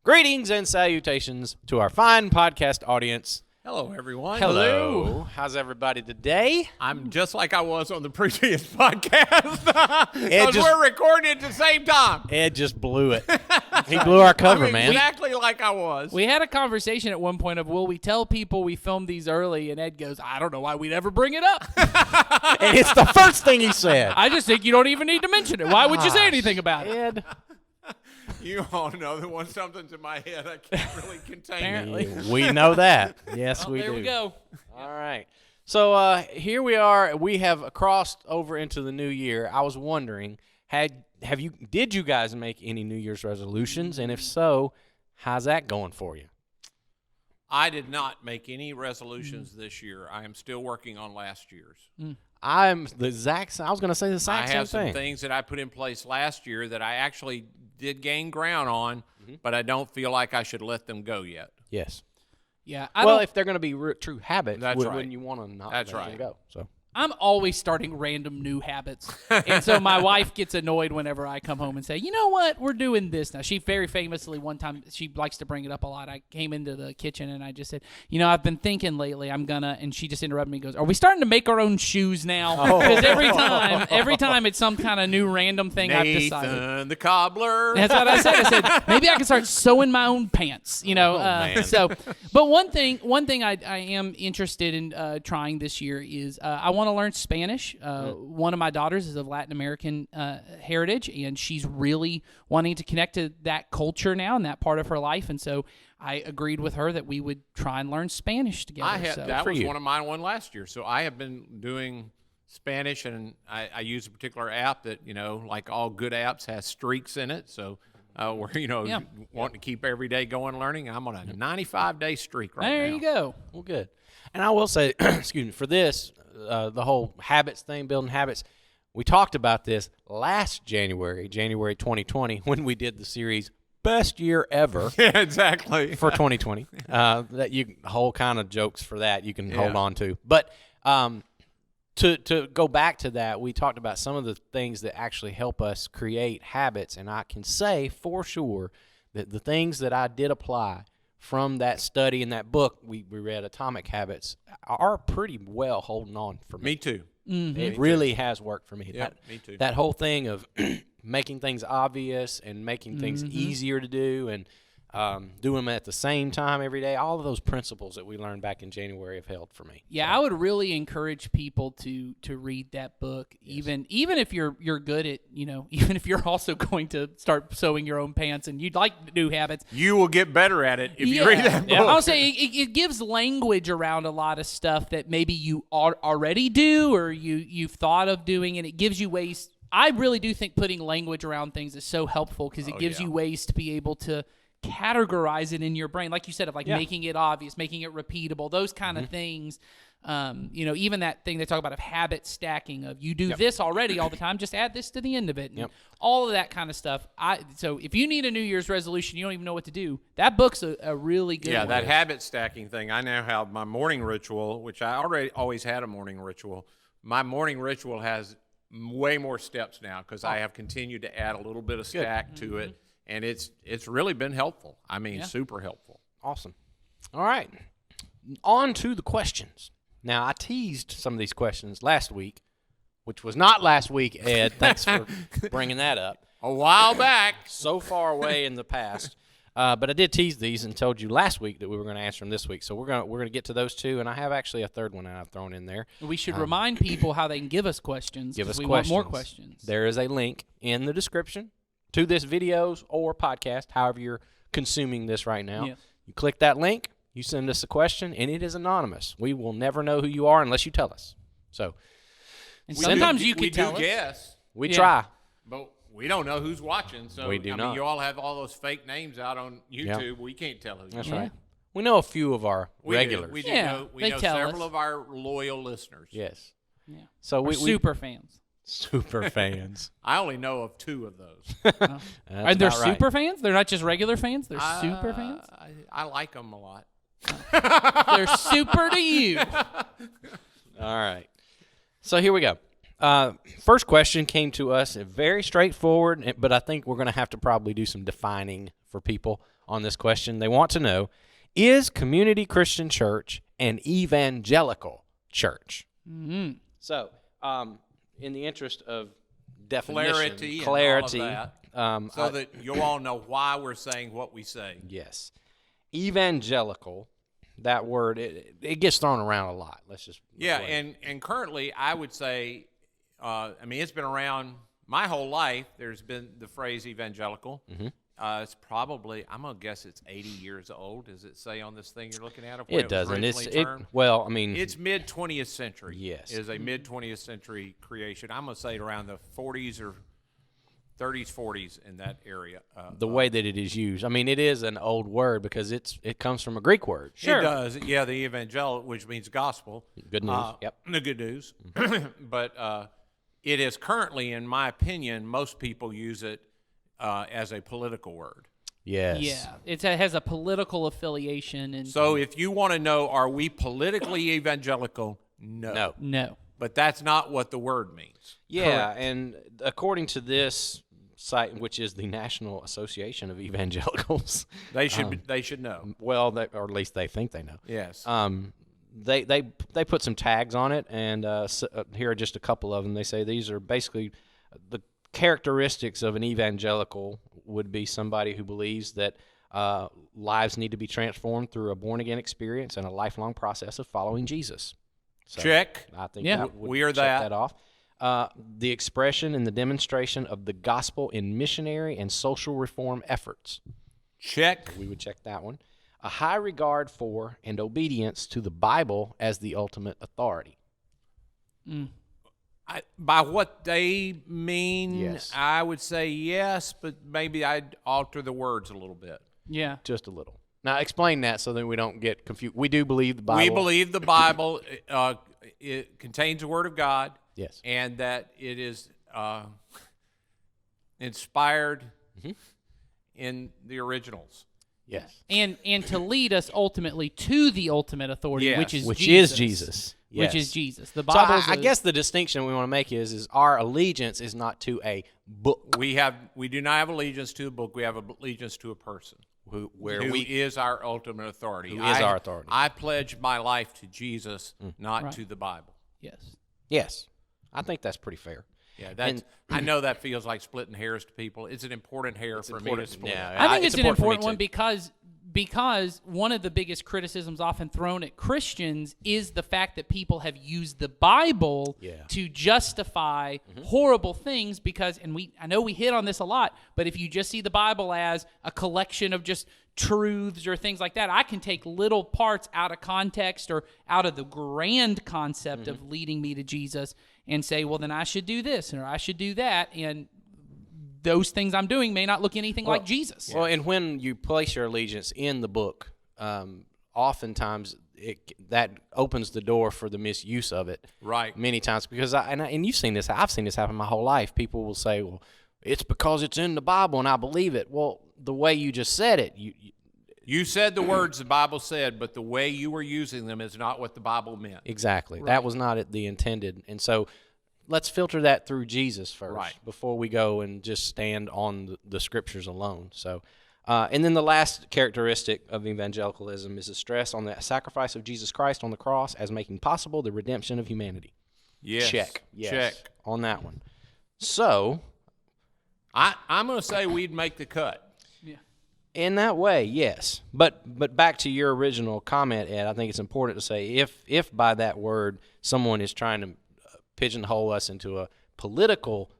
Greetings and salutations to our fine podcast audience. Hello, everyone. Hello. How's everybody today? I'm just like I was on the previous podcast. Because just- we're recording at the same time. Ed just blew it. He blew our cover, man. Exactly like I was. We had a conversation at one point of, will we tell people we filmed these early? And Ed goes, I don't know why we'd ever bring it up. And it's the first thing he said. I just think you don't even need to mention it. Why would you say anything about it? Ed. You all know that when something's in my head, I can't really contain it. We know that. Yes, we There do. we go. All right. So here we are. We have crossed over into the new year. I was wondering, did you guys make any New Year's resolutions? And if so, how's that going for you? I did not make any resolutions this year. I am still working on last year's. I was going to say the exact I same have some thing. things that I put in place last year that I actually did gain ground on, but I don't feel like I should let them go yet. Yes. Yeah. Well, if they're going to be true habits, That's right. wouldn't you want to not That's let them right. go? So. I'm always starting random new habits. And so my wife gets annoyed whenever I come home and say, you know what, we're doing this now. She very famously one time, she likes to bring it up a lot. I came into the kitchen and I just said, I've been thinking lately and she just interrupted me and goes, are we starting to make our own shoes now? Because every time it's some kind of new random thing I've decided. Nathan the cobbler. That's what I said. I said maybe I can start sewing my own pants. man. But one thing I am interested in trying this year is I want to learn Spanish. One of my daughters is of Latin American heritage, and she's really wanting to connect to that culture now and that part of her life. And so I agreed with her that we would try and learn Spanish together. That was one of mine one last year. So I have been doing Spanish, and I use a particular app that, like all good apps, has streaks in it. So we're, wanting to keep every day going learning. I'm on a 95-day streak right now. There you go. Well, good. And I will say, excuse me, for this, the whole habits thing, building habits, we talked about this last January 2020, when we did the series Best Year Ever. Yeah, exactly. For 2020. That whole kind of jokes for that you can hold on to. But to go back to that, we talked about some of the things that actually help us create habits, and I can say for sure that the things that I did apply from that study and that book we read, Atomic Habits, are pretty well holding on for me. Me too. Mm-hmm. It really has worked for me. Yeah, me too. That whole thing of making things obvious and making things easier to do and do them at the same time every day, all of those principles that we learned back in January have held for me. Yeah, I would really encourage people to read that book, even if you're good at, even if you're also going to start sewing your own pants and you'd like new habits. You will get better at it if you read that book. Yeah. I'll say it gives language around a lot of stuff that maybe you already do or you've thought of doing, and it gives you ways. I really do think putting language around things is so helpful because it gives you ways to be able to categorize it in your brain, like you said, of making it obvious, making it repeatable, those kind of things. Even that thing they talk about of habit stacking, of you do this already all the time, just add this to the end of it, and all of that kind of stuff. So if you need a New Year's resolution, you don't even know what to do, that book's a really good one. Yeah, that habit stacking thing. I now have my morning ritual, which I already always had a morning ritual. My morning ritual has way more steps now because I have continued to add a little bit of stack to it. And it's really been helpful. I mean, super helpful. Awesome. All right. On to the questions. Now, I teased some of these questions last week, which was not last week, Ed. Thanks for bringing that up. A while back. So far away in the past. But I did tease these and told you last week that we were going to answer them this week. So we're going to get to those two, and I have actually a third one that I've thrown in there. We should remind people how they can give us questions. Give us we questions. want more questions. There is a link in the description to this videos or podcast, however you're consuming this right now. Yeah. You click that link, you send us a question, and it is anonymous. We will never know who you are unless you tell us. So And sometimes you we can tell do us. guess, we Yeah. try. but we don't know who's watching. So We do not. You all have all those fake names out on YouTube. We can't tell who. That's you are. right. We know a few of our We regulars. Do. We do Yeah, know. We they know tell several us. of our loyal listeners. Yes. Yeah. So We're we super fans. super fans. I only know of two of those. That's Are they about right. super fans? They're not just regular fans. They're super fans. I like them a lot. They're super to you. All right. So here we go. first question came to us very straightforward, but I think we're going to have to probably do some defining for people on this question. They want to know, is Community Christian Church an evangelical church? Mm-hmm. So, in the interest of definition, Clarity, clarity, and all of that, so that you'll all know why we're saying what we say. yes, evangelical. That word, it gets thrown around a lot. Let's just Yeah, and currently I would say, it's been around my whole life. There's been the phrase evangelical. Mm-hmm. It's probably, I'm gonna guess it's 80 years old. Does it say on this thing you're looking at? Of when it was doesn't. originally termed? It's Mid 20th century. Yes. Is a mid 20th century creation. I'm gonna say around the 40s or 30s, 40s in that area. the way that it is used. I mean, it is an old word because it comes from a Greek word. Sure. It does. Yeah, the evangel, which means gospel. Good news. Yep. The good news. But it is currently, in my opinion, most people use it as a political word. Yes. Yeah, it has a political affiliation, and So if you want to know, are we politically evangelical? No. no. But that's not what the word means. Yeah, and according to this site, which is the National Association of Evangelicals, They should know. well, or at least they think they know. Yes. They put some tags on it, and here are just a couple of them. They say these are basically the characteristics of an evangelical would be somebody who believes that lives need to be transformed through a born-again experience and a lifelong process of following Jesus. So Check. I think Yeah. We are check that. that off. The expression and the demonstration of the gospel in missionary and social reform efforts. Check. We would check that one. A high regard for and obedience to the Bible as the ultimate authority. By what they mean, Yes. I would say yes, but maybe I'd alter the words a little bit. Yeah. Just a little. Now, explain that so that we don't get confused. We do believe the Bible. We believe the Bible it contains the Word of God. Yes. And that it is inspired in the originals. Yes. And to lead us ultimately to the ultimate authority, Yes. which is Which Jesus. is Jesus. Which Yes. is Jesus. The So Bible. I guess the distinction we want to make is our allegiance is not to a book We do not have allegiance to a book. We have allegiance to a person who who is our ultimate authority. Who is our authority. I pledge my life to Jesus, not Right. to the Bible. Yes. Yes. I think that's pretty fair. Yeah, that's. I know that feels like splitting hairs to people. It's an important hair for me to split. Yeah. I think it's an important for me important one too. because one of the biggest criticisms often thrown at Christians is the fact that people have used the Bible to justify horrible things because I know we hit on this a lot, but if you just see the Bible as a collection of just truths or things like that, I can take little parts out of context or out of the grand concept of leading me to Jesus and say, well, then I should do this or I should do that, and those things I'm doing may not look anything like Jesus. Well, and when you place your allegiance in the book, oftentimes that opens the door for the misuse of it. Right. Many times because and you've seen this. I've seen this happen my whole life. People will say, "Well, it's because it's in the Bible and I believe it." Well, the way you just said it, You said the words the Bible said, but the way you were using them is not what the Bible meant. exactly. That was not the intended. And so let's filter that through Jesus first Right. before we go and just stand on the scriptures alone. So, and then the last characteristic of evangelicalism is a stress on the sacrifice of Jesus Christ on the cross as making possible the redemption of humanity. Yes. Check. Yes. Check. On that one. So, I'm going to say we'd make the cut. in that way, yes. But back to your original comment, Ed, I think it's important to say if by that word someone is trying to pigeonhole us into a political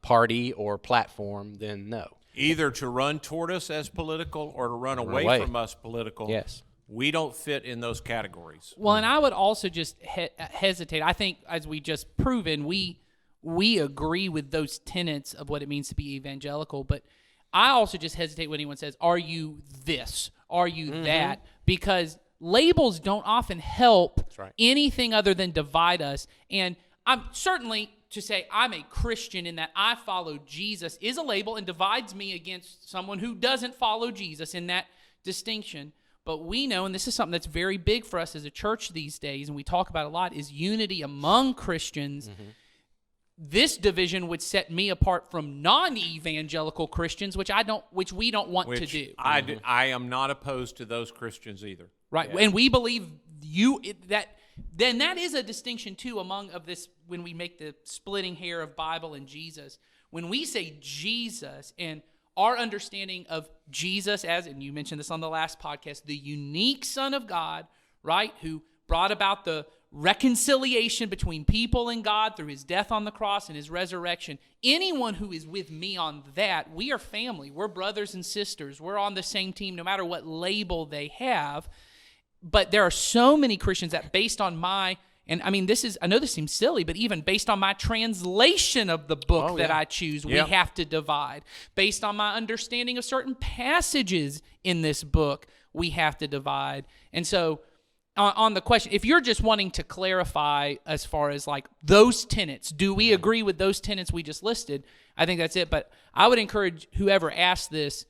party or platform, then no. Either to run toward us as political or to run away away. from us political. Yes. We don't fit in those categories. Well, and I would also just hesitate. I think, as we just proven, we agree with those tenets of what it means to be evangelical, but I also just hesitate when anyone says, are you this? Are you that? Because labels don't often help anything other than divide us. And I'm certainly to say I'm a Christian in that I follow Jesus is a label and divides me against someone who doesn't follow Jesus in that distinction. But we know, and this is something that's very big for us as a church these days, and we talk about a lot, is unity among Christians. this division would set me apart from non-evangelical Christians, which we don't want to do. I am not opposed to those Christians either. Right, and we believe that is a distinction too among of this when we make the splitting hair of Bible and Jesus. When we say Jesus and our understanding of Jesus as, and you mentioned this on the last podcast, the unique Son of God, right, who brought about the reconciliation between people and God through his death on the cross and his resurrection. Anyone who is with me on that, we are family. We're brothers and sisters. We're on the same team no matter what label they have. But there are so many Christians that based on I know this seems silly, but even based on my translation of the book that I choose, we have to divide. Based on my understanding of certain passages in this book, we have to divide. And so on the question, if you're just wanting to clarify as far as like those tenets, do we agree with those tenets we just listed? I think that's it. But I would encourage whoever asked this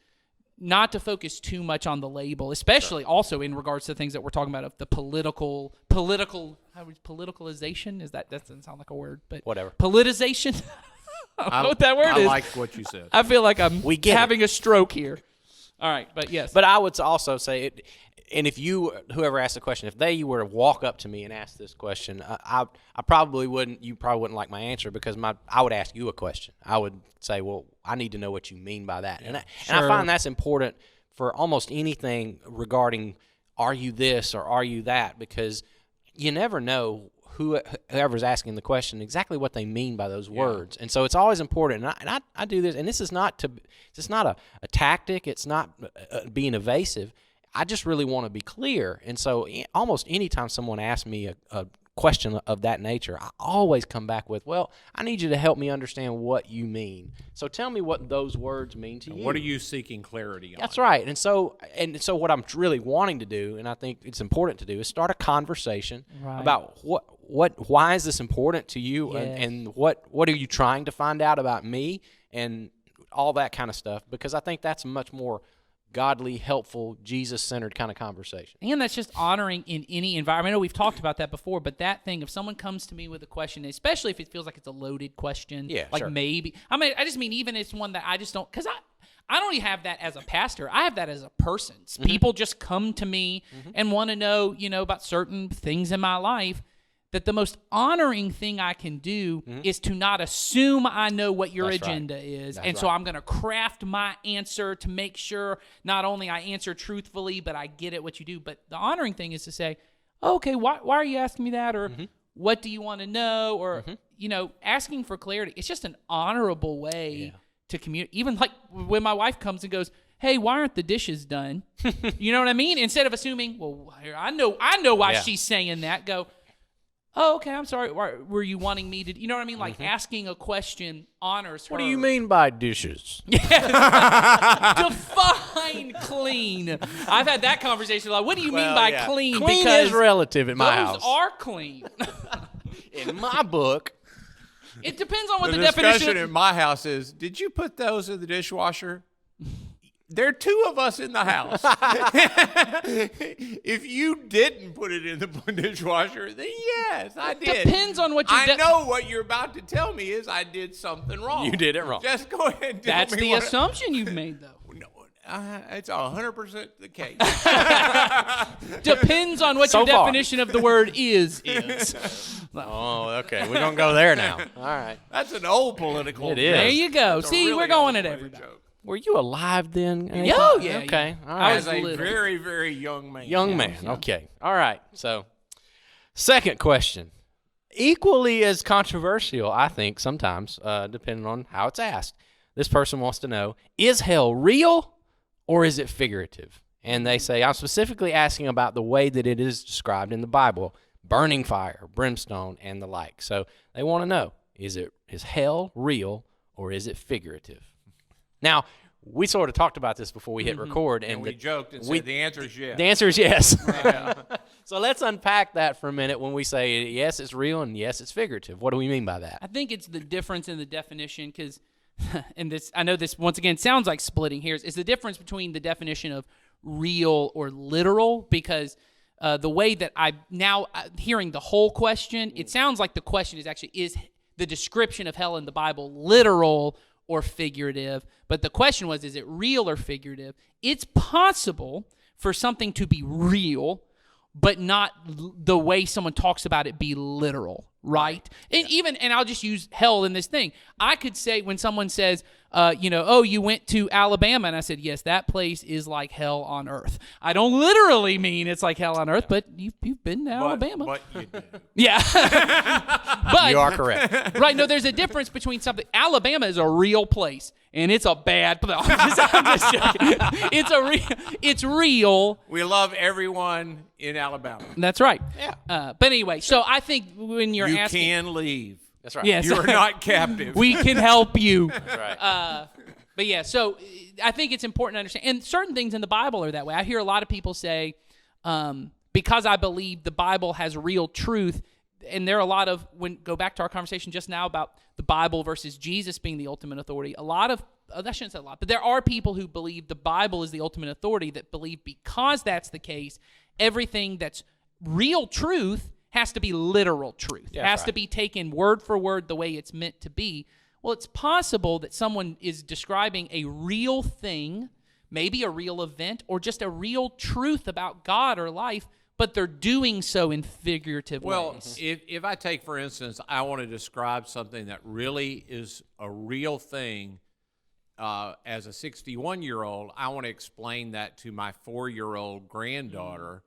not to focus too much on the label, especially also in regards to things that we're talking about of the politicalization. That doesn't sound like a word, but whatever. Politicization. I don't know what that word is. I like what you said. I feel like I'm having a stroke here. All right, but yes. But I would also say, and if whoever asked the question, if they were to walk up to me and ask this question, I probably wouldn't. You probably wouldn't like my answer because I would ask you a question. I would say, well, I need to know what you mean by that, and I find that's important for almost anything regarding are you this or are you that, because you never know whoever's asking the question exactly what they mean by those words, and so it's always important. And I do this, and this is not a tactic. It's not being evasive. I just really want to be clear. And so almost anytime someone asks me a question of that nature, I always come back with, well, I need you to help me understand what you mean. So tell me what those words mean to you. What are you seeking clarity on? That's right. And so what I'm really wanting to do, and I think it's important to do, is start a conversation about why is this important to you, and what are you trying to find out about me, and all that kind of stuff, because I think that's a much more godly, helpful, Jesus-centered kind of conversation. And that's just honoring in any environment. I know we've talked about that before, but that thing, if someone comes to me with a question, especially if it feels like it's a loaded question, maybe. I just mean even if it's one that I just don't, because I don't even have that as a pastor. I have that as a person. People just come to me and want to know, about certain things in my life. That the most honoring thing I can do is to not assume I know what your agenda is. So I'm going to craft my answer to make sure not only I answer truthfully, but I get it what you do. But the honoring thing is to say, okay, why are you asking me that? Or what do you want to know? Or, asking for clarity. It's just an honorable way to communicate. Even like when my wife comes and goes, hey, why aren't the dishes done? You know what I mean? Instead of assuming, well, I know why she's saying that. Go, oh, okay, I'm sorry. Were you wanting me to, you know what I mean? Like asking a question honors her. What do you mean by dishes? Define clean. I've had that conversation. Like, what do you mean by clean? Clean because is relative in my house. Those are clean. In my book. It depends on what the the definition discussion in my house is, did you put those in the dishwasher? There are two of us in the house. If you didn't put it in the dishwasher, then yes, I did. Depends on what you I know what you're about to tell me is I did something wrong. You did it wrong. Just go ahead and tell That's me the assumption you've made, though. No, it's 100% the case. Depends on what So your far. definition of the word is. Oh, okay. We're going to go there now. All right. That's an old political It joke. is. There you go. That's a See, really we're going old at political everybody. joke. Were you alive then? Oh, yeah. Okay. All I right. was As a little. very, very young man. Young man. Okay. All right. So, second question. Equally as controversial, I think, sometimes, depending on how it's asked. This person wants to know, is hell real or is it figurative? And they say, I'm specifically asking about the way that it is described in the Bible, burning fire, brimstone, and the like. So they want to know, is hell real or is it figurative? Now, we sort of talked about this before we hit record. And we joked and said the answer is yes. The answer is yes. So let's unpack that for a minute when we say, yes, it's real, and yes, it's figurative. What do we mean by that? I think it's the difference in the definition because, and this, I know this once again sounds like splitting hairs, is the difference between the definition of real or literal, because the way that I now hearing the whole question, it sounds like the question is actually, is the description of hell in the Bible literal or figurative? But the question was, is it real or figurative? It's possible for something to be real, but not the way someone talks about it be literal, right? And I'll just use hell in this thing. I could say when someone says, oh, you went to Alabama, and I said, yes, that place is like hell on earth. I don't literally mean it's like hell on earth, but you've been to Alabama. But you do. Yeah. But You are correct. right, no, there's a difference between something. Alabama is a real place, and it's a bad place. I'm just joking. It's real. We love everyone in Alabama. That's right. Yeah. But anyway, so I think when you're You asking, can leave. That's right. yes, You are not captive. we can help you. That's right. But yeah, so I think it's important to understand. And certain things in the Bible are that way. I hear a lot of people say, because I believe the Bible has real truth, and there are a lot of, go back to our conversation just now about the Bible versus Jesus being the ultimate authority. A lot of, I shouldn't say a lot, but there are people who believe the Bible is the ultimate authority that believe because that's the case, everything that's real truth has to be literal truth. Yeah, it has right. to be taken word for word the way it's meant to be. Well, it's possible that someone is describing a real thing, maybe a real event, or just a real truth about God or life, but they're doing so in figurative Well, ways. if I take, for instance, I want to describe something that really is a real thing. As a 61-year-old, I want to explain that to my 4-year-old granddaughter.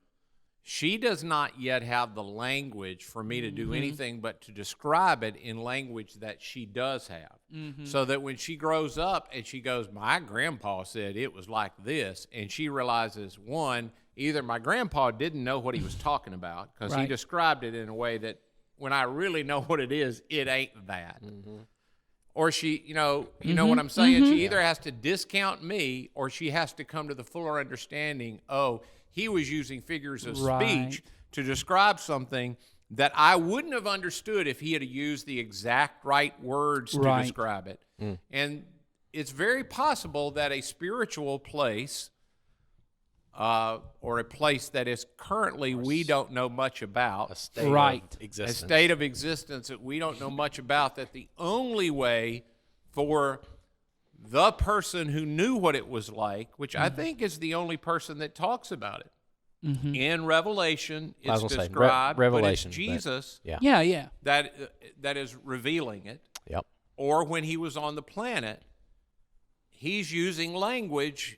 She does not yet have the language for me to do anything but to describe it in language that she does have. So that when she grows up and she goes, my grandpa said it was like this, and she realizes, one, either my grandpa didn't know what he was talking about because he Right. described it in a way that when I really know what it is, it ain't that. Or she, you know what I'm saying? She either has to discount me or she has to come to the fuller understanding, oh, he was using figures of Right. speech to describe something that I wouldn't have understood if he had used the exact right words to Right. describe it. And it's very possible that a spiritual place or a place that is currently we don't know much about, A state Right. of a existence. state of existence that we don't know much about, that the only way for the person who knew what it was like, which I think is the only person that talks about it. In Revelation, I was it's gonna say, described, Revelation, but but- it's Jesus Yeah. Yeah. that is revealing it. Yep. Or when he was on the planet, he's using language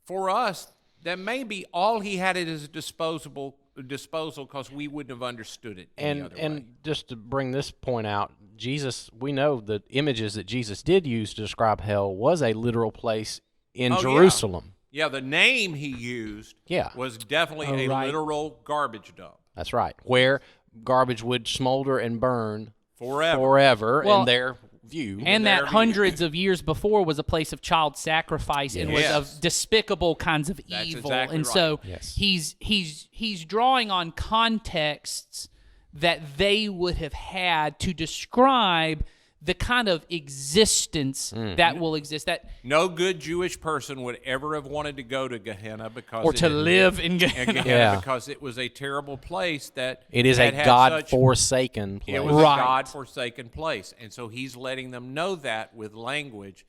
for us that maybe all he had at his disposal because we wouldn't have understood it any other way. And just to bring this point out, Jesus, we know the images that Jesus did use to describe hell was a literal place in Oh, yeah. Jerusalem. Yeah, the name he used Yeah. was definitely a right. literal garbage dump. That's right. Where garbage would smolder and burn Forever. Well, in their view. And There that you go. hundreds of years before was a place of child sacrifice and was Yes. of despicable kinds of That's evil. exactly and right. so Yes. he's drawing on contexts that they would have had to describe the kind of existence that will exist. That No good Jewish person would ever have wanted to go to Gehenna because or to live in Gehenna. Yeah. because it was a terrible place that It is a had had such- God-forsaken place. It was Right. a God-forsaken place, and so he's letting them know that with language,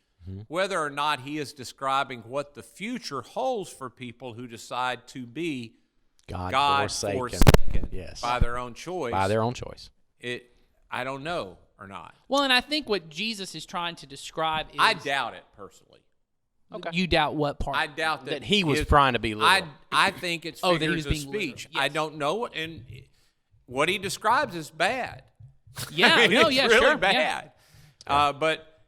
whether or not he is describing what the future holds for people who decide to be God-forsaken. God-forsaken Yes. by their own choice. By their own choice. I don't know or not. Well, and I think what Jesus is trying to describe is I doubt it personally. Okay. you doubt what part? I doubt That he was his- trying to be literal. I think it's Oh, that he figures was of being speech. literal. I Yes. don't know, and what he describes is bad. yeah, I mean, no, it's yeah, really sure, bad. Yeah. But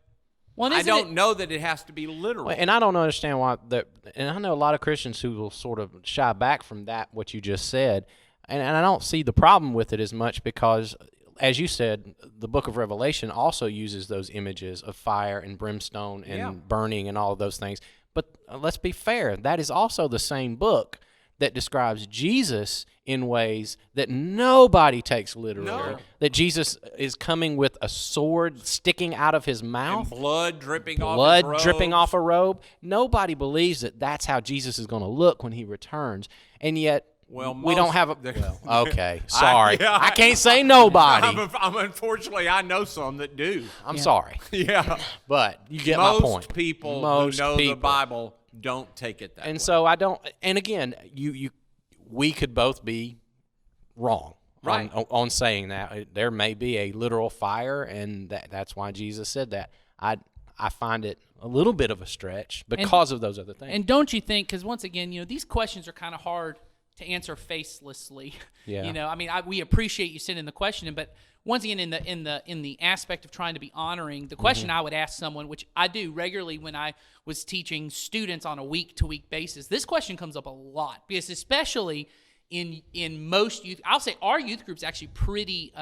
Well, and I isn't don't it- know that it has to be literal. Well, and I don't understand why that. And I know a lot of Christians who will sort of shy back from that, what you just said, and I don't see the problem with it as much because, as you said, the Book of Revelation also uses those images of fire and brimstone and Yeah. burning and all of those things. But let's be fair, that is also the same book that describes Jesus in ways that nobody takes literally. No. That Jesus is coming with a sword sticking out of his mouth. And blood dripping off Blood his dripping robes. off a robe. Nobody believes that that's how Jesus is going to look when he returns. And yet, Well, we don't have a. well, Okay, sorry. yeah, I can't say nobody. Unfortunately, I know some that do. I'm sorry, Yeah. but you get Most my point. people Most who know the people. Bible don't take it that way. And so I don't. And again, we could both be wrong, Right. on saying that. There may be a literal fire, and that's why Jesus said that. I find it a little bit of a stretch because of those other things. And don't you think, because once again, these questions are kind of hard to answer facelessly. Yeah. I mean, we appreciate you sending the question, but once again, in the aspect of trying to be honoring, the question I would ask someone, which I do regularly when I was teaching students on a week-to-week basis, this question comes up a lot, because especially in most youth, I'll say our youth group's actually pretty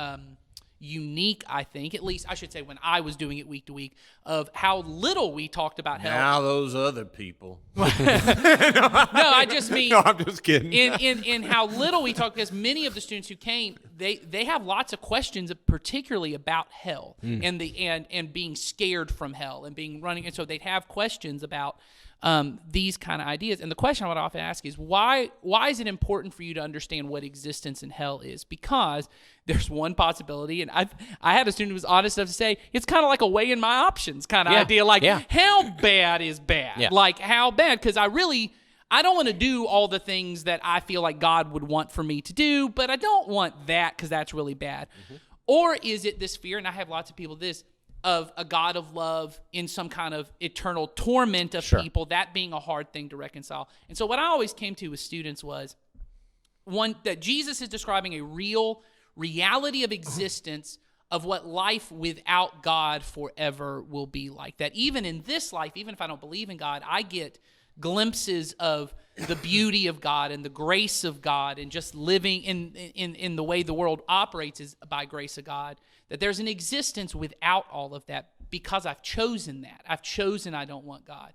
unique, I think, at least I should say when I was doing it week to week, of how little we talked about hell. Now those other people. No, I just mean No, I'm just kidding. in how little we talk, because many of the students who came, they have lots of questions, particularly about hell and and being scared from hell and being running, and so they'd have questions about these kind of ideas. And the question I would often ask is, why is it important for you to understand what existence in hell is? Because there's one possibility, and I had a student who was honest enough to say, it's kind of like a weigh in my options kind of idea. Like, how bad is bad? Yeah. Like, how bad? Because I don't want to do all the things that I feel like God would want for me to do, but I don't want that because that's really bad. Or is it this fear, and I have lots of people of a God of love in some kind of eternal torment of people, that being a hard thing to reconcile. And so what I always came to with students was, one, that Jesus is describing a real reality of existence of what life without God forever will be like. That even in this life, even if I don't believe in God, I get glimpses of the beauty of God and the grace of God, and just living in the way the world operates is by grace of God. That there's an existence without all of that because I've chosen that. I've chosen I don't want God.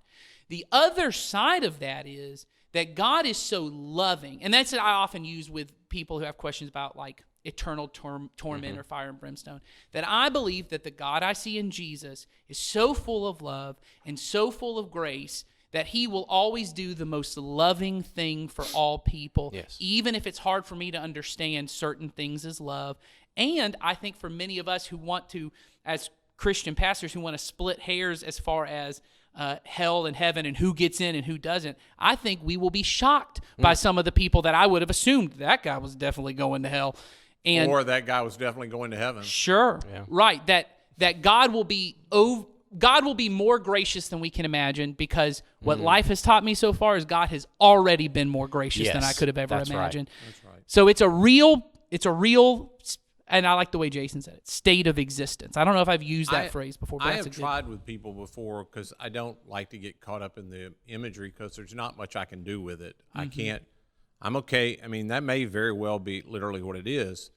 The other side of that is that God is so loving, and that's what I often use with people who have questions about like eternal torment or fire and brimstone, that I believe that the God I see in Jesus is so full of love and so full of grace that he will always do the most loving thing for all people, even if it's hard for me to understand certain things as love. And I think for many of us who want to, as Christian pastors, who want to split hairs as far as hell and heaven and who gets in and who doesn't, I think we will be shocked by some of the people that I would have assumed that guy was definitely going to hell. Or that guy was definitely going to heaven. Sure. Yeah. Right. That God will be more gracious than we can imagine, because what life has taught me so far is God has already been more gracious than I could have ever imagined. That's right. So it's a real, and I like the way Jason said it, state of existence. I don't know if I've used that phrase before, but I that's have tried with people before, because I don't like to get caught up in the imagery, because there's not much I can do with it. I can't. I'm okay. I mean, that may very well be literally what it is.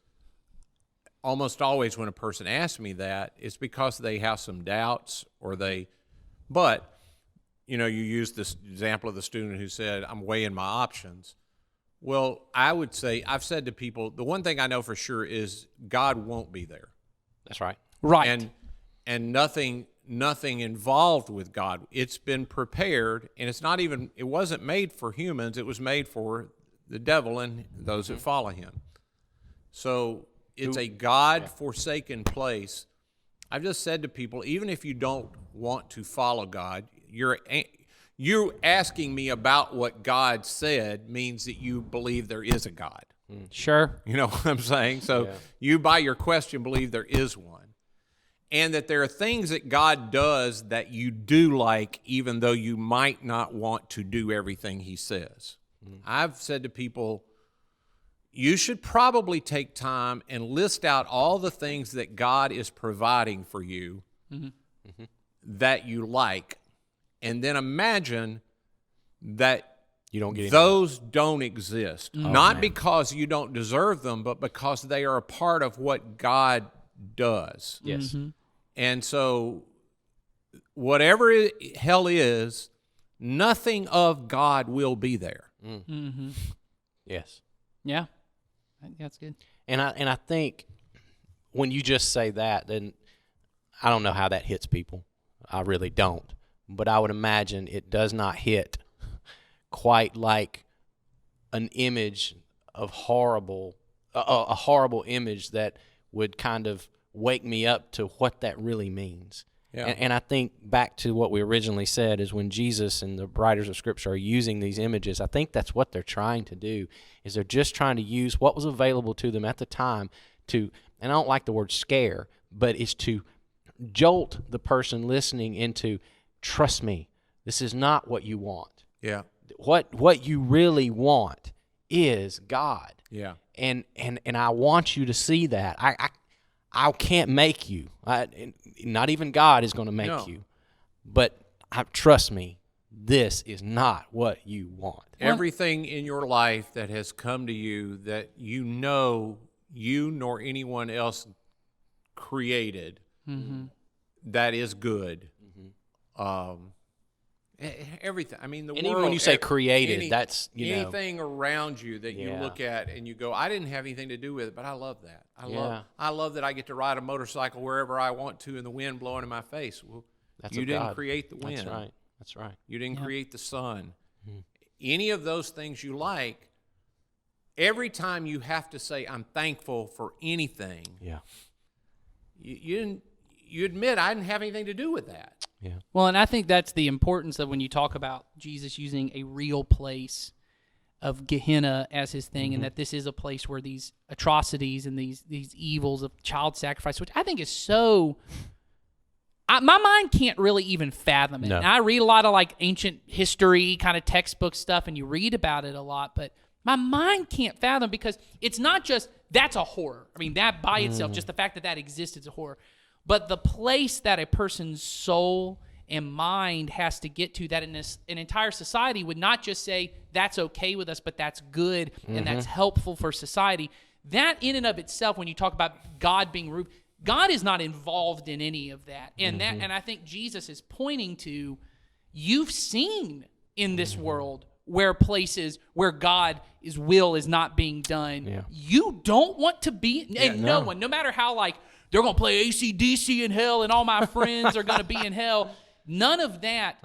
Almost always when a person asks me that, it's because they have some doubts, but, you use this example of the student who said, I'm weighing my options. Well, I would say, I've said to people, the one thing I know for sure is God won't be there. That's right. Right. And nothing involved with God. It's been prepared, and it wasn't made for humans, it was made for the devil and those that follow him. So it's a God-forsaken place. I've just said to people, even if you don't want to follow God, you're asking me about what God said means that you believe there is a God. Sure. You know what I'm saying? So you, by your question, believe there is one. And that there are things that God does that you do like, even though you might not want to do everything he says. I've said to people, you should probably take time and list out all the things that God is providing for you that you like, and then imagine that You don't get those don't exist. Not because you don't deserve them, but because they are a part of what God does. Yes. And so whatever hell is, nothing of God will be there. Yes. Yeah. I think that's good. And I think when you just say that, then I don't know how that hits people. I really don't. But I would imagine it does not hit quite like an image of horrible, a horrible image that would kind of wake me up to what that really means. Yeah. And I think back to what we originally said is when Jesus and the writers of Scripture are using these images, I think that's what they're trying to do, is they're just trying to use what was available to them at the time to, and I don't like the word scare, but it's to jolt the person listening into, trust me, this is not what you want. Yeah. What you really want is God. Yeah. And I want you to see that. I can't make you. Not even God is going to make No. you. But trust me, this is not what you want. Everything in your life that has come to you that you know you nor anyone else created, that is good. Everything. I mean, the And world. even when you say created, that's, anything around you that you Yeah. look at and you go, I didn't have anything to do with it, but I love that. Yeah. I love that I get to ride a motorcycle wherever I want to, and the wind blowing in my face. Well, That's you of didn't God. create the wind. That's right. You didn't create the sun. Any of those things you like, every time you have to say, I'm thankful for anything, Yeah. you admit I didn't have anything to do with that. Yeah. Well, and I think that's the importance of when you talk about Jesus using a real place of Gehenna as his thing, and that this is a place where these atrocities and these evils of child sacrifice, which I think is so... my mind can't really even fathom it. No. And I read a lot of like ancient history kind of textbook stuff, and you read about it a lot, but my mind can't fathom, because it's not just that's a horror. I mean, that by itself, just the fact that that exists is a horror. But the place that a person's soul and mind has to get to, that an entire society would not just say that's okay with us, but that's good and that's helpful for society. That in and of itself, when you talk about God being rude, God is not involved in any of that. And and I think Jesus is pointing to, you've seen in this world where places where God's will is not being done. Yeah. You don't want to be, and no one, no matter how like they're going to play AC/DC in hell and all my friends are going to be in hell. None of that.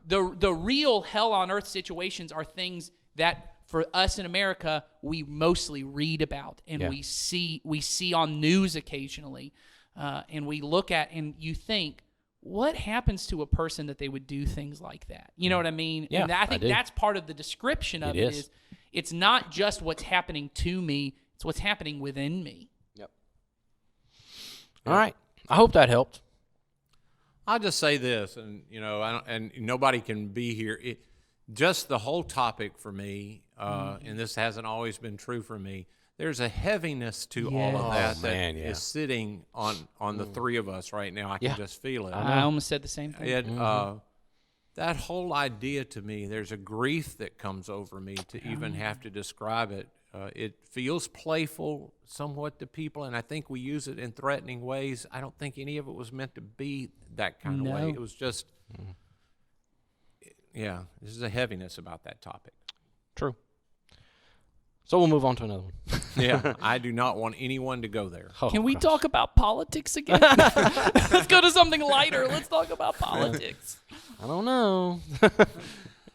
The real hell on earth situations are things that for us in America we mostly read about and we see on news occasionally, and we look at, and you think, what happens to a person that they would do things like that? You know what I mean? Yeah, and I think I do. that's part of the description of it is it's not just what's happening to me, it's what's happening within me. Yep. All right. I hope that helped. I'll just say this, and and nobody can be here. Just the whole topic for me, and this hasn't always been true for me. There's a heaviness to all of that Oh, that man, yeah. is sitting on the three of us right now. I can just feel it. I almost said the same thing. That whole idea to me, there's a grief that comes over me to even have to describe it. It feels playful somewhat to people, and I think we use it in threatening ways. I don't think any of it was meant to be that kind of way. It was just, there's a heaviness about that topic. True. So we'll move on to another one. Yeah, I do not want anyone to go there. Oh, Can we gosh. talk about politics again? Let's go to something lighter. Let's talk about politics. I don't know.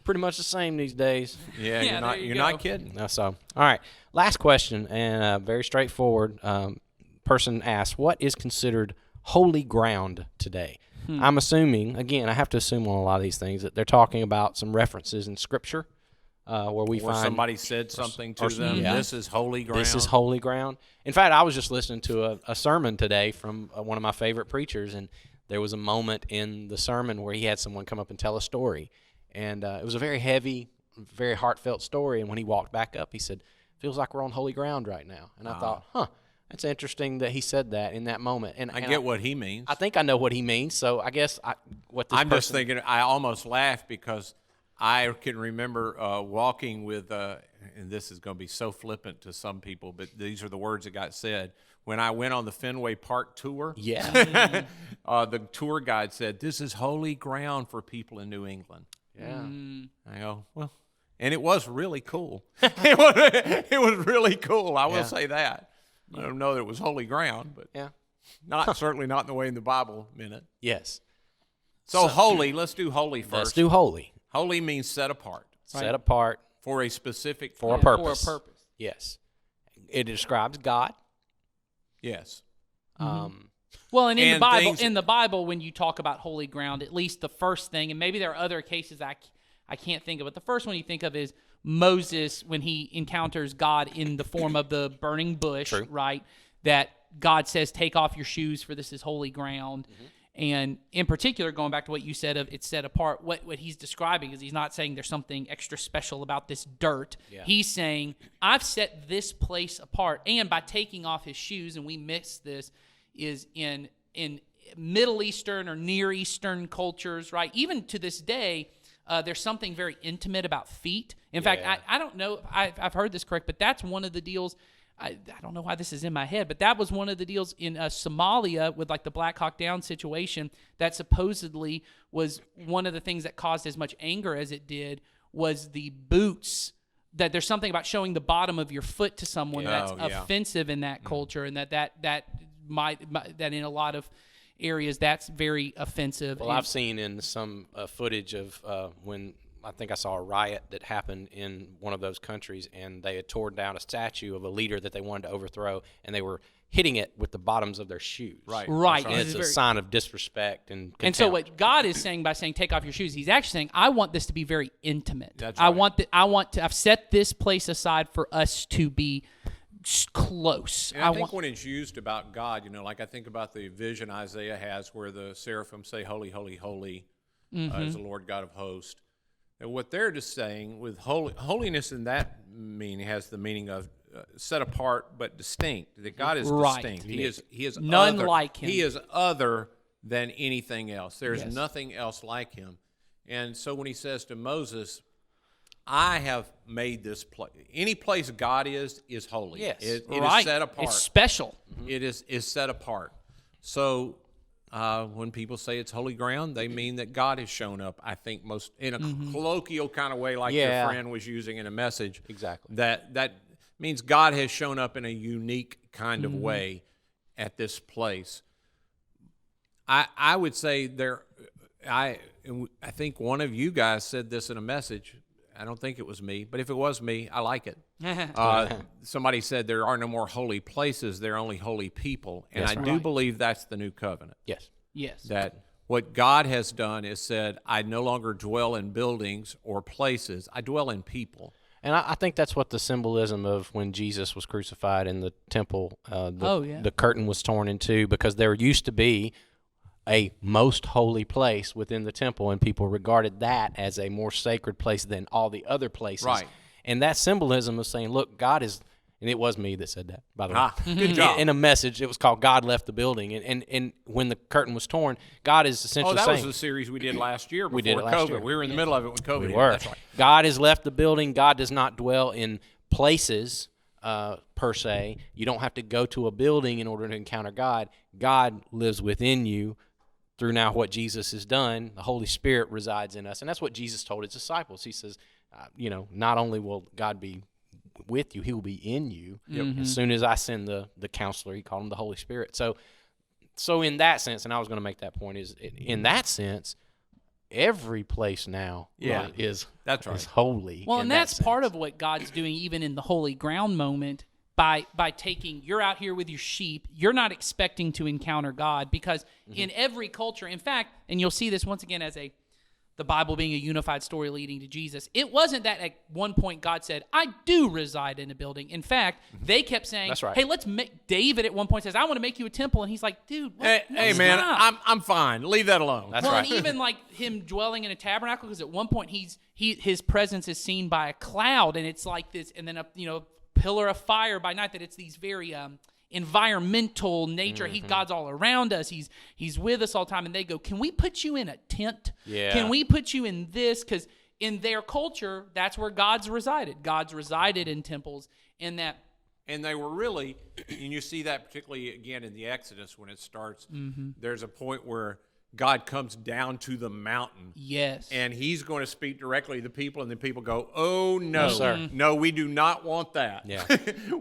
Pretty much the same these days. Yeah, Yeah, there you you're go. not kidding. No, so, all right. Last question, and very straightforward. Person asks, what is considered holy ground today? I'm assuming, again, I have to assume on a lot of these things, that they're talking about some references in Scripture where we Where find somebody said something to them, yeah. this is holy ground. this is holy ground. In fact, I was just listening to a sermon today from one of my favorite preachers, and there was a moment in the sermon where he had someone come up and tell a story. And it was a very heavy, very heartfelt story. And when he walked back up, he said, feels like we're on holy ground right now. And I thought, that's interesting that he said that in that moment. And I get what he means. I think I know what he means. So I guess what this I'm just person- thinking, I almost laughed because I can remember walking with, and this is going to be so flippant to some people, but these are the words that got said. When I went on the Fenway Park tour, Yeah. the tour guide said, this is holy ground for people in New England. Yeah. I go, well, and it was really cool. it was really cool. I will say that. I don't know that it was holy ground, but Yeah. certainly not in the way in the Bible meant it. Yes. So holy, let's do holy first. Let's do holy. Holy means set apart Set apart for a specific for a For a purpose. purpose. Yes. it describes God. Yes. Well, and And in the Bible, when you talk about holy ground, at least the first thing, and maybe there are other cases I can't think of, but the first one you think of is Moses when he encounters God in the form of the burning bush, right? That God says, "Take off your shoes, for this is holy ground." And in particular, going back to what you said of it's set apart, what he's describing is he's not saying there's something extra special about this dirt. Yeah. He's saying, I've set this place apart. And by taking off his shoes, and we miss this, is in Middle Eastern or Near Eastern cultures, right? Even to this day, there's something very intimate about feet. In fact, I don't know, I've heard this correct, but that's one of the deals. I don't know why this is in my head, but that was one of the deals in Somalia with like the Black Hawk Down situation that supposedly was one of the things that caused as much anger as it did was the boots. That there's something about showing the bottom of your foot to someone that's offensive in that culture, and that in a lot of areas that's very offensive. Well, I've seen in some footage of when I think I saw a riot that happened in one of those countries, and they had torn down a statue of a leader that they wanted to overthrow, and they were hitting it with the bottoms of their shoes. Right. And it's a sign of disrespect and contempt. And so what God is saying by saying take off your shoes, he's actually saying I want this to be very intimate. That's I right. I've set this place aside for us to be close. And I think when it's used about God, like I think about the vision Isaiah has where the seraphim say, "Holy, holy, holy is the Lord God of hosts." And what they're just saying with holiness in that meaning has the meaning of set apart but distinct. That God is distinct. He is none other. like him. He is other than anything else. There's nothing else like him. And so when he says to Moses, I have made this place. Any place God is holy. Yes. It Right. is set apart. It's special. It is set apart. So when people say it's holy ground, they mean that God has shown up, I think, most in a colloquial kind of way like your friend was using in a message. Exactly. That means God has shown up in a unique kind of way at this place. I would say I think one of you guys said this in a message. I don't think it was me, but if it was me, I like it. Somebody said there are no more holy places, there are only holy people. And I do believe that's the new covenant. Yes. Yes. That what God has done is said, I no longer dwell in buildings or places, I dwell in people. And I think that's what the symbolism of when Jesus was crucified in the temple, the curtain was torn in two, because there used to be a most holy place within the temple, and people regarded that as a more sacred place than all the other places. Right. And that symbolism of saying, look, God is, and it was me that said that, by the way. Good job. In a message, it was called God Left the Building. And when the curtain was torn, God is essentially that saying. was the series we did last year before did it last COVID. year. We were in the middle of it when COVID hit. Were. That's right. God has left the building. God does not dwell in places per se. You don't have to go to a building in order to encounter God. God lives within you through now what Jesus has done. The Holy Spirit resides in us. And that's what Jesus told his disciples. He says, not only will God be with you, he will be in you. As soon as I send the counselor, he called him the Holy Spirit. So in that sense, and I was going to make that point, is in that sense, every place now is holy. Well, and that's that part sense. of what God's doing even in the holy ground moment by taking, you're out here with your sheep, you're not expecting to encounter God, because in every culture, in fact, and you'll see this once again as the Bible being a unified story leading to Jesus, it wasn't that at one point God said, I do reside in a building. In fact, they kept saying, That's right. hey, let's make, David at one point says, I want to make you a temple. And he's like, dude, what? Hey, man, stop. I'm fine. Leave that alone. That's Well, right. and even like him dwelling in a tabernacle, because at one point his presence is seen by a cloud, and it's like this, and then a pillar of fire by night. That it's these very environmental nature. God's all around us. He's with us all the time. And they go, can we put you in a tent? Yeah. Can we put you in this? Because in their culture, that's where God's resided. God's resided in temples. In that. And they were really, and you see that particularly again in the Exodus when it starts, there's a point where God comes down to the mountain. Yes. And he's going to speak directly to the people, and the people go, oh, no. No, sir. No, we do not want that. Yeah.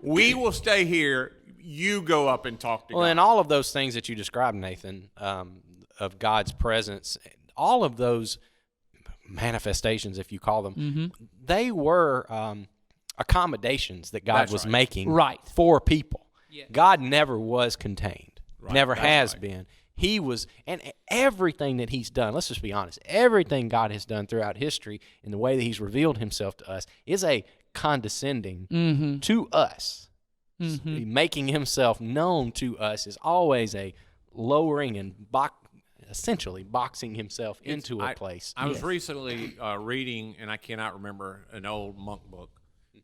We will stay here. You go up and talk to Well, God. and all of those things that you described, Nathan, of God's presence, all of those manifestations, if you call them, they were accommodations that God That's was right. making Right. for people. Yes. God never was contained. Never That's has right. been. He was, and everything that he's done, let's just be honest, everything God has done throughout history in the way that he's revealed himself to us is a condescending to us. Making himself known to us is always a lowering and essentially boxing himself into a place. I was recently reading, and I cannot remember, an old monk book,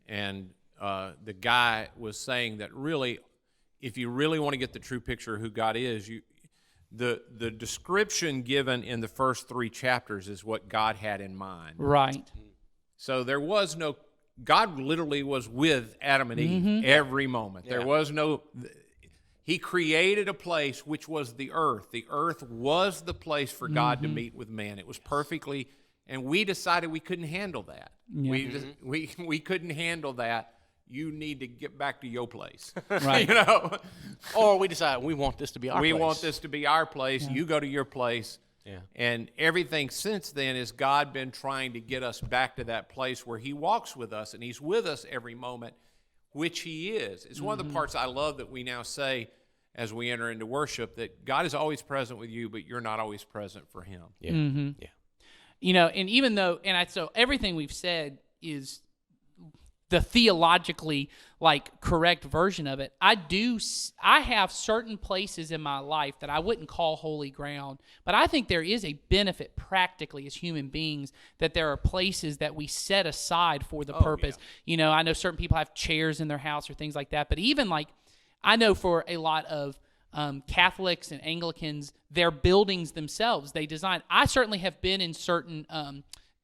and the guy was saying that really, if you really want to get the true picture of who God is, the description given in the first 3 chapters is what God had in mind. Right. So there was no, God literally was with Adam and Eve every moment. There was no, he created a place which was the earth. The earth was the place for God to meet with man. It was perfectly, and we decided we couldn't handle that. We couldn't handle that. You need to get back to your place. Right. You know? Or we decide we want this to be our place. We want this to be our place. You go to your place. Yeah. And everything since then is God been trying to get us back to that place where he walks with us and he's with us every moment, which he is. It's one of the parts I love that we now say as we enter into worship, that God is always present with you, but you're not always present for him. Yeah. Yeah. You know, and even though, so everything we've said is the theologically correct version of it. I have certain places in my life that I wouldn't call holy ground, but I think there is a benefit practically as human beings that there are places that we set aside for the purpose. Yeah. You know, I know certain people have chairs in their house or things like that, but even I know for a lot of Catholics and Anglicans, their buildings themselves, they design. I certainly have been in certain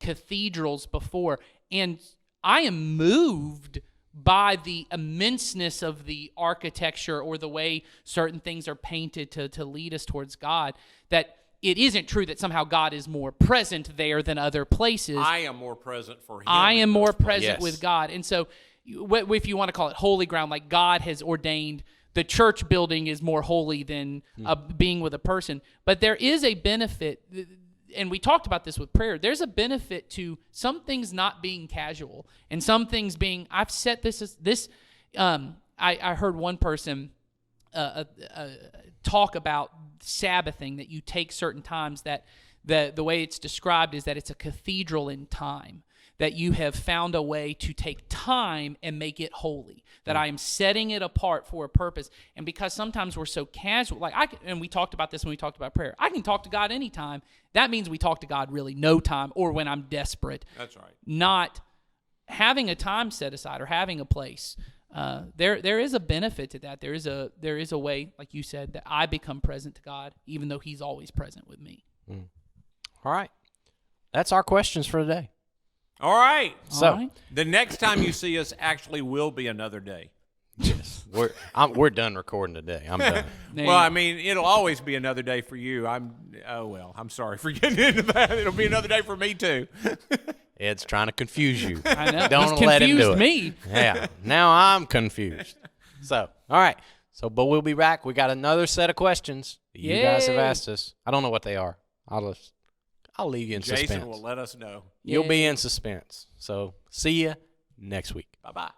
cathedrals before, and I am moved by the immenseness of the architecture or the way certain things are painted to lead us towards God, that it isn't true that somehow God is more present there than other places. I am more present for him. I am more present Yes. with God. And so if you want to call it holy ground, like God has ordained, the church building is more holy than being with a person. But there is a benefit, and we talked about this with prayer, there's a benefit to some things not being casual and some things being, I've set this as this. I heard one person talk about Sabbathing, that you take certain times, that the way it's described is that it's a cathedral in time, that you have found a way to take time and make it holy, that I am setting it apart for a purpose. And because sometimes we're so casual, and we talked about this when we talked about prayer, I can talk to God anytime. That means we talk to God really no time, or when I'm desperate. That's right. Not having a time set aside or having a place. There is a benefit to that. There is a way, like you said, that I become present to God, even though he's always present with me. All right. That's our questions for today. All right. So, All right. The next time you see us actually will be another day. yes, we're done recording today. I'm done. There Well, you I mean, it'll always be another day for you. I'm sorry for getting into that. It'll be another day for me too. Ed's trying to confuse you. I know. Don't He's let him do confused it. me. Yeah. Now I'm confused. So, all right. So, but we'll be back. We got another set of questions that you guys have Yay. asked us. I don't know what they are. I'll leave you in Jason suspense. will let us know. You'll be Yay. in suspense. So, see you next week. Bye-bye.